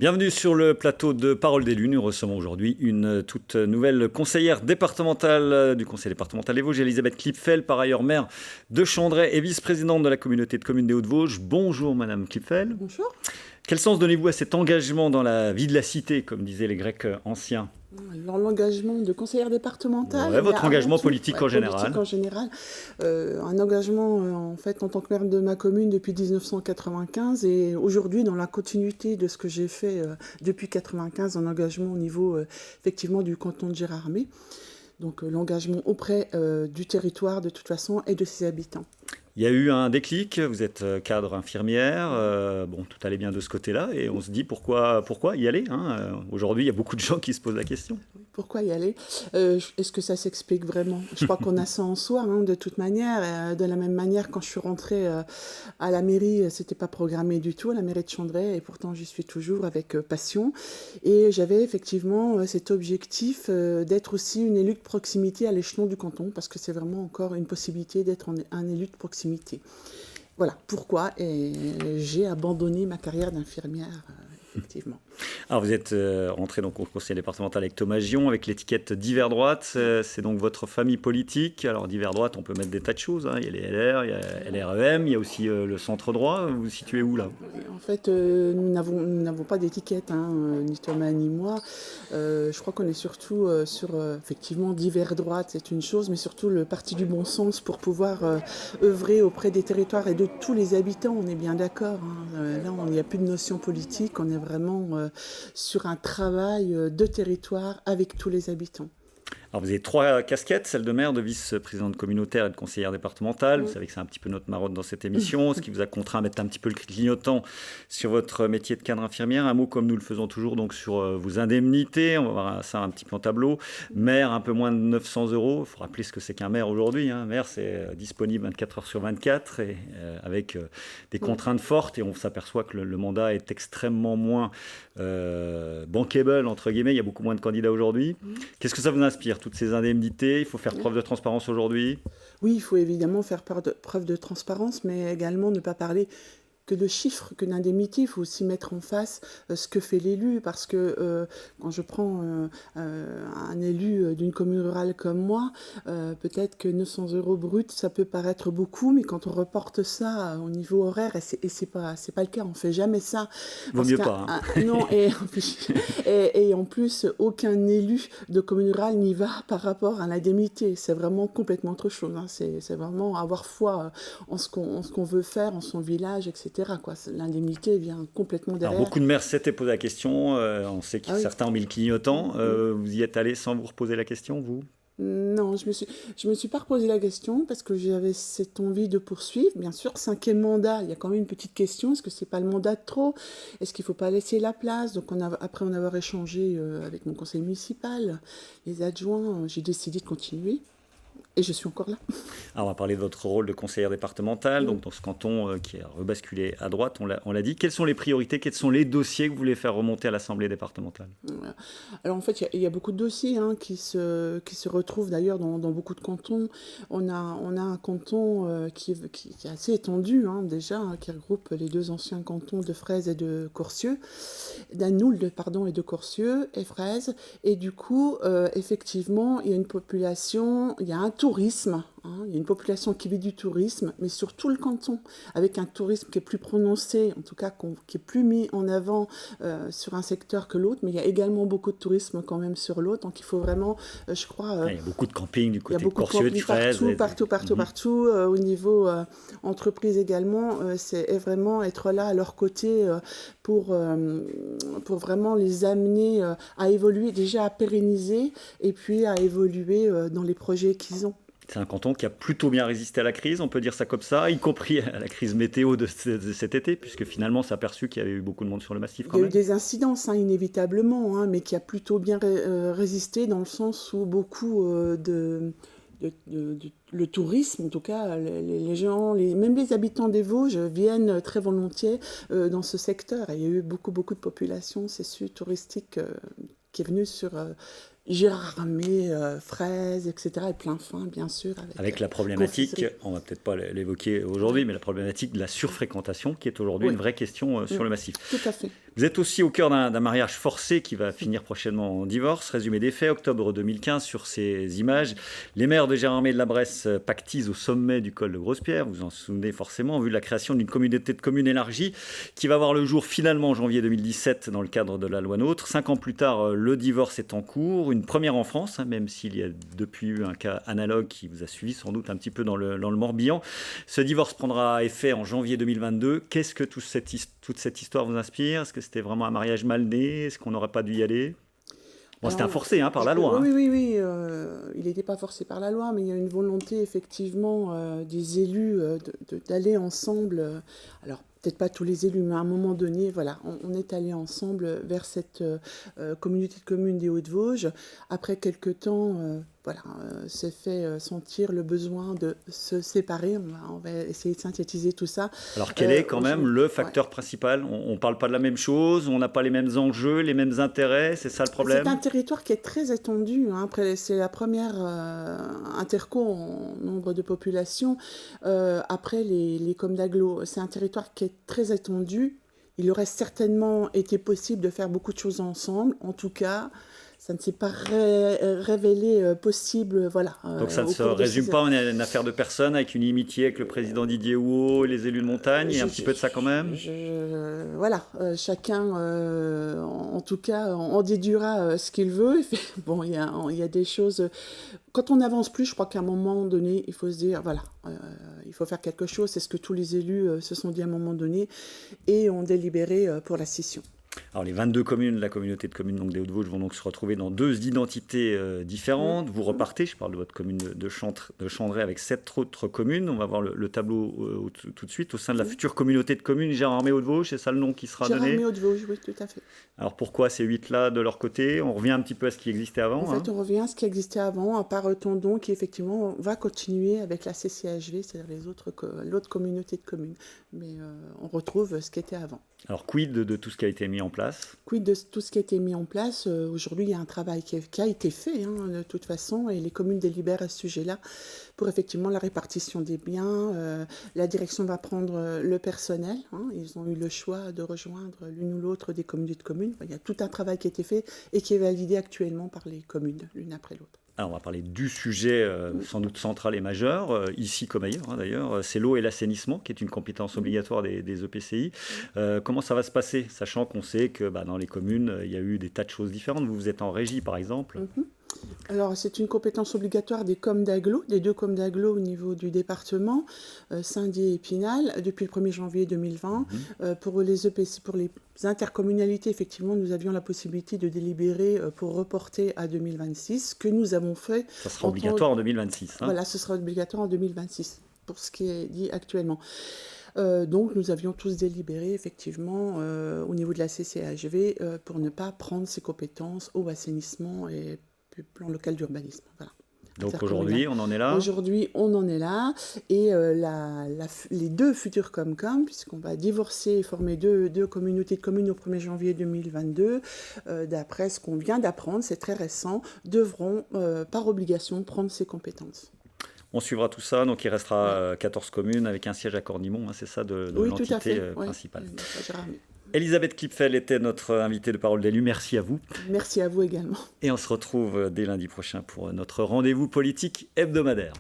Bienvenue sur le plateau de Parole d'élus. Nous recevons aujourd'hui une toute nouvelle conseillère départementale du conseil départemental des Vosges, Elisabeth Klipfel, par ailleurs maire de Chandray et vice-présidente de la communauté de communes des Hauts-de-Vosges. Bonjour Madame Klipfel. Bonjour. Quel sens donnez-vous à cet engagement dans la vie de la cité, comme disaient les Grecs anciens? Alors, l'engagement de conseillère départementale. Ouais, votre engagement politique en général. Politique en général. Un engagement en fait en tant que maire de ma commune depuis 1995 et aujourd'hui dans la continuité de ce que j'ai fait depuis 1995, un engagement au niveau effectivement du canton de Gérardmer. Donc l'engagement auprès du territoire de toute façon et de ses habitants. Il y a eu un déclic, vous êtes cadre infirmière, bon, tout allait bien de ce côté-là, et on se dit pourquoi y aller, hein. Aujourd'hui, il y a beaucoup de gens qui se posent la question. Pourquoi y aller? Est-ce que ça s'explique vraiment? Je crois qu'on a ça en soi, hein, de toute manière. De la même manière, quand je suis rentrée à la mairie, c'était pas programmé du tout, à la mairie de Chandray, et pourtant j'y suis toujours avec passion. Et j'avais effectivement cet objectif d'être aussi une élue de proximité à l'échelon du canton, parce que c'est vraiment encore une possibilité d'être un élu de proximité. Voilà pourquoi j'ai abandonné ma carrière d'infirmière, effectivement. Alors vous êtes rentré donc au conseil départemental avec Thomas Gion, avec l'étiquette d'hiver droite. C'est donc votre famille politique. Alors d'hiver droite, on peut mettre des tas de choses, hein. Il y a les LR, il y a LREM, il y a aussi le centre droit. Vous vous situez où là? En fait, nous n'avons pas d'étiquette, hein, ni Thomas ni moi. Je crois qu'on est surtout sur effectivement d'hiver droite, c'est une chose, mais surtout le parti du bon sens pour pouvoir œuvrer auprès des territoires et de tous les habitants. On est bien d'accord, hein. Là, il n'y a plus de notion politique. On est vraiment sur un travail de territoire avec tous les habitants. Alors vous avez 3 casquettes, celle de maire, de vice-présidente communautaire et de conseillère départementale. Vous savez que c'est un petit peu notre marotte dans cette émission, ce qui vous a contraint à mettre un petit peu le clignotant sur votre métier de cadre infirmière. Un mot comme nous le faisons toujours donc sur vos indemnités, on va voir ça un petit peu en tableau. Maire, un peu moins de 900 €. Il faut rappeler ce que c'est qu'un maire aujourd'hui, hein. Maire, c'est disponible 24 heures sur 24 et avec des contraintes fortes. Et on s'aperçoit que le mandat est extrêmement moins bankable, entre guillemets. Il y a beaucoup moins de candidats aujourd'hui. Qu'est-ce que ça vous inspire, toutes ces indemnités? Il faut faire preuve de transparence aujourd'hui? Oui, il faut évidemment faire preuve de transparence, mais également ne pas parler que de chiffres, que d'indemnités. Il faut aussi mettre en face ce que fait l'élu, parce que quand je prends un élu d'une commune rurale comme moi, peut-être que 900 € brut, ça peut paraître beaucoup, mais quand on reporte ça au niveau horaire, et c'est pas le cas, on fait jamais ça. Vaut mieux pas, hein. Non, et en plus, aucun élu de commune rurale n'y va par rapport à l'indemnité. C'est vraiment complètement autre chose, hein. C'est vraiment avoir foi en ce qu'on veut faire, en son village, etc. L'indemnité vient complètement derrière. Alors, beaucoup de maires s'étaient posé la question. On sait que certains ont mis le clignotant. Vous y êtes allé sans vous reposer la question, vous? Non, je me suis pas reposé la question parce que j'avais cette envie de poursuivre. Bien sûr, 5e mandat, il y a quand même une petite question. Est-ce que c'est pas le mandat de trop? Est-ce qu'il faut pas laisser la place? Donc après en avoir échangé avec mon conseil municipal, les adjoints, j'ai décidé de continuer. Et je suis encore là. Alors on va parler de votre rôle de conseillère départementale, donc dans ce canton qui a rebasculé à droite, on l'a dit. Quelles sont les priorités, quels sont les dossiers que vous voulez faire remonter à l'Assemblée départementale? Alors en fait, il y a beaucoup de dossiers, hein, qui se retrouvent d'ailleurs dans beaucoup de cantons. On a un canton qui est assez étendu, hein, déjà, hein, qui regroupe les 2 anciens cantons de Fraise et de Corcieux, d'Anould, pardon, et de Corcieux et Fraise. Et du coup, effectivement, il y a une population, il y a un tourisme, hein, il y a une population qui vit du tourisme, mais sur tout le canton, avec un tourisme qui est plus prononcé, en tout cas qui est plus mis en avant sur un secteur que l'autre, mais il y a également beaucoup de tourisme quand même sur l'autre, donc il faut vraiment, je crois... il y a beaucoup de camping du côté de Corcieux, de Fraise. Partout, au niveau entreprise également, c'est vraiment être là à leur côté pour vraiment les amener à évoluer, déjà à pérenniser, et puis à évoluer dans les projets qu'ils ont. C'est un canton qui a plutôt bien résisté à la crise, on peut dire ça comme ça, y compris à la crise météo de cet été, puisque finalement on s'est aperçu qu'il y avait eu beaucoup de monde sur le massif quand même. Il y a eu des incidences, hein, inévitablement, hein, mais qui a plutôt bien résisté dans le sens où beaucoup le tourisme, en tout cas, les gens, même les habitants des Vosges viennent très volontiers dans ce secteur. Et il y a eu beaucoup de population, c'est sûr, touristique qui est venue sur Gérardmer, Fraise, etc. et plein fin, bien sûr. Avec la problématique, on ne va peut-être pas l'évoquer aujourd'hui, mais la problématique de la surfréquentation qui est aujourd'hui une vraie question sur le massif. Tout à fait. Vous êtes aussi au cœur d'un mariage forcé qui va finir prochainement en divorce. Résumé des faits, octobre 2015, sur ces images, les maires de Gérardmer et de la Bresse pactisent au sommet du col de Grosse-Pierre. Vous en souvenez forcément, en vue de la création d'une communauté de communes élargie qui va voir le jour finalement en janvier 2017 dans le cadre de la loi NOTRe. 5 ans plus tard, le divorce est en cours, une première en France, même s'il y a depuis eu un cas analogue qui vous a suivi sans doute un petit peu dans le Morbihan. Ce divorce prendra effet en janvier 2022. Qu'est-ce que toute cette histoire vous inspire? Est-ce que c'était vraiment un mariage mal né? Est-ce qu'on n'aurait pas dû y aller? Bon, c'était forcé par la loi. Oui. Il n'était pas forcé par la loi, mais il y a une volonté effectivement des élus d'aller ensemble. Alors, peut-être pas tous les élus, mais à un moment donné, voilà, on est allé ensemble vers cette communauté de communes des Hauts-de-Vosges. Après quelques temps, s'est fait sentir le besoin de se séparer. On va essayer de synthétiser tout ça. Alors quel est quand même le facteur principal? On ne parle pas de la même chose, on n'a pas les mêmes enjeux, les mêmes intérêts, c'est ça le problème? C'est un territoire qui est très étendu. Après, c'est la première interco en nombre de population. Après les coms d'agglo, c'est un territoire qui est très étendu. Il aurait certainement été possible de faire beaucoup de choses ensemble. En tout cas, ça ne s'est pas révélé possible. Voilà, donc ça ne se résume pas en une affaire de personnes avec une inimitié avec le président Didier Houot et les élus de montagne, il y a un petit peu de ça quand même. Chacun, en tout cas, en déduira ce qu'il veut. Bon, il y a des choses... Quand on n'avance plus, je crois qu'à un moment donné, il faut se dire, il faut faire quelque chose. C'est ce que tous les élus se sont dit à un moment donné et ont délibéré pour la scission. Alors les 22 communes de la communauté de communes des Hauts-de-Vosges vont donc se retrouver dans 2 identités différentes. Vous repartez, je parle de votre commune de Chandray avec 7 autres communes. On va voir le tableau tout de suite. Au sein de la future communauté de communes Gérardmer Hauts-de-Vosges, c'est ça le nom qui sera donné? Gérardmer Hauts-de-Vosges, oui, tout à fait. Alors pourquoi ces 8-là de leur côté? On revient un petit peu à ce qui existait avant. En fait, on revient à ce qui existait avant, à part Tondon qui effectivement va continuer avec la CCHV, c'est-à-dire l'autre communauté de communes. Mais on retrouve ce qui était avant. Alors, quid de tout ce qui a été mis en place? Quid de tout ce qui a été mis en place? Aujourd'hui, il y a un travail qui a été fait, de toute façon, et les communes délibèrent à ce sujet-là pour effectivement la répartition des biens. La direction va prendre le personnel. Ils ont eu le choix de rejoindre l'une ou l'autre des communautés de communes. Il y a tout un travail qui a été fait et qui est validé actuellement par les communes, l'une après l'autre. Alors on va parler du sujet sans doute central et majeur, ici comme ailleurs d'ailleurs, c'est l'eau et l'assainissement qui est une compétence obligatoire des EPCI. Comment ça va se passer, sachant qu'on sait que dans les communes, il y a eu des tas de choses différentes. Vous êtes en régie par exemple. Alors, c'est une compétence obligatoire des coms d'agglo, des 2 coms d'agglo au niveau du département, Saint-Dié et Épinal, depuis le 1er janvier 2020. Pour les EPC, pour les intercommunalités, effectivement, nous avions la possibilité de délibérer pour reporter à 2026, ce que nous avons fait. Ça sera obligatoire en 2026. Voilà, ce sera obligatoire en 2026, pour ce qui est dit actuellement. Donc nous avions tous délibéré effectivement au niveau de la CCHV pour ne pas prendre ces compétences au assainissement et plan local d'urbanisme. Voilà. Donc aujourd'hui, on en est là? Aujourd'hui, on en est là. Et les 2 futurs Comcom, puisqu'on va divorcer et former deux communautés de communes au 1er janvier 2022, d'après ce qu'on vient d'apprendre, c'est très récent, devront par obligation prendre ces compétences. On suivra tout ça, donc il restera 14 communes avec un siège à Cornimont, c'est ça de l'entité principale. Elisabeth Klipfel était notre invitée de Parole d'élu. Merci à vous. Merci à vous également. Et on se retrouve dès lundi prochain pour notre rendez-vous politique hebdomadaire.